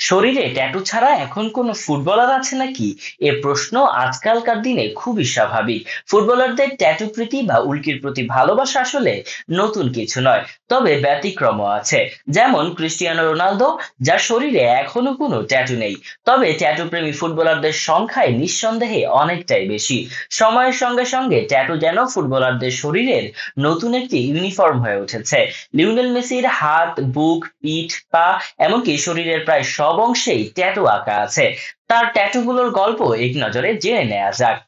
শরীরে ট্যাটু ছাড়া এখন কোনো ফুটবলার আছে নাকি? এ প্রশ্ন আজকালকার দিনে খুবই স্বাভাবিক। ফুটবলারদের ট্যাটু প্রীতি বা উল্কির প্রতি ভালোবাসা আসলে নতুন কিছু নয়। তবে ব্যতিক্রমও আছে। যেমন ক্রিস্টিয়ানো রোনালদো, যার শরীরে এখনো কোনো ট্যাটু নেই। তবে ট্যাটু প্রেমী ফুটবলারদের সংখ্যায় নিঃসন্দেহে অনেকটাই বেশি। সময়ের সঙ্গে সঙ্গে ট্যাটু যেন ফুটবলারদের শরীরের নতুন একটি ইউনিফর্ম হয়ে উঠেছে। লিওনেল মেসির হাত, বুক, পিঠ, পা, এমনকি শরীরের প্রায় সব অংশেই ট্যাটু আঁকা আছে। তার ট্যাটুগুলোর গল্প এক নজরে জেনে নেওয়া যাক।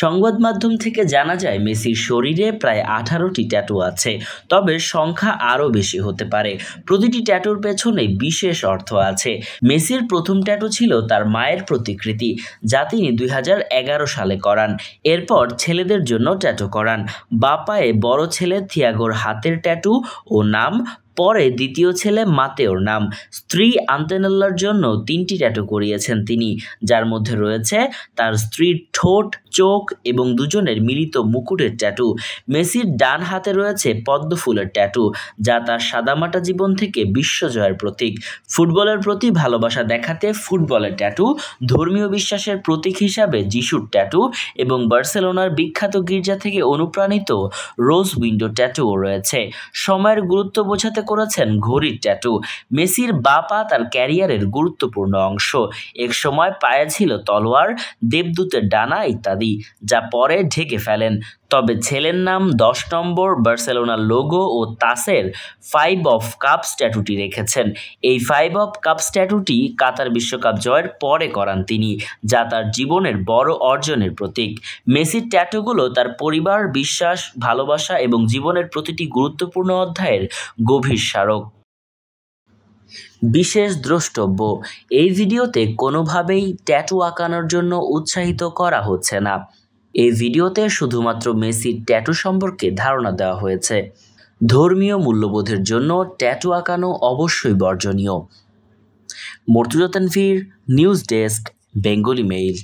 সংবাদ মাধ্যম থেকে জানা যায় মেসির শরীরে প্রায় 18টি ট্যাটু আছে। তবে সংখ্যা আরও বেশি হতে পারে। প্রতিটি ট্যাটুর পেছনে বিশেষ অর্থ আছে। মেসির প্রথম ট্যাটু ছিল তার মায়ের প্রতিকৃতি, যা তিনি 2011 সালে করান। এরপর ছেলেদের জন্য ট্যাটু করান। বাঁ পায়ে বড় ছেলে থিয়াগোর হাতের ট্যাটু ও নাম, পরে দ্বিতীয় ছেলে মাতেওর নাম। স্ত্রী আন্তেনেল্লার জন্য 3টি ট্যাটু করিয়েছেন তিনি, যার মধ্যে রয়েছে তার স্ত্রীর ঠোঁট, চোখ এবং দুজনের মিলিত মুকুটের ট্যাটু। মেসির ডান হাতে রয়েছে পদ্ম ফুলের ট্যাটু, যা তার সাদামাটা জীবন থেকে বিশ্বজয়ের প্রতীক। ফুটবলের প্রতি ভালোবাসা দেখাতে ফুটবলের ট্যাটু, ধর্মীয় বিশ্বাসের প্রতীক হিসাবে যিশুর ট্যাটু এবং বার্সেলোনার বিখ্যাত গির্জা থেকে অনুপ্রাণিত রোজ উইন্ডো ট্যাটুও রয়েছে। সময়ের গুরুত্ব বোঝাতে করেছেন ঘড়ির ট্যাটু। মেসির বাঁ পা তার ক্যারিয়ারের গুরুত্বপূর্ণ অংশ। এক সময় পায়ে ছিল তলোয়ার, দেবদূতের ডানা ইত্যাদি, যা পরে ঢেকে ফেলেন। তবে ছেলের নাম, 10 নম্বর, বার্সেলোনার logo O Tasher 5 of cups ট্যাটুটি রেখেছেন। এই 5 অফ কাপস ট্যাটুটি কাতার বিশ্বকাপ জয়ের পরে করান তিনি, যা তার জীবনের বড় অর্জনের প্রতীক। মেসির ট্যাটুগুলো তার পরিবার, বিশ্বাস, ভালোবাসা এবং জীবনের প্রতিটি গুরুত্বপূর্ণ অধ্যায়ের গভীর স্মারক। বিশেষ দ্রষ্টব্য: এই ভিডিওতে কোনোভাবেই ট্যাটু আঁকানোর জন্য উৎসাহিত করা হচ্ছে না। এই ভিডিওতে শুধুমাত্র মেসির ট্যাটু সম্পর্কে ধারণা দেওয়া হয়েছে। ধর্মীয় মূল্যবোধের জন্য ট্যাটু আঁকানো অবশ্যই বর্জনীয়। Mortuza Tanvir, news desk, Bengali mail.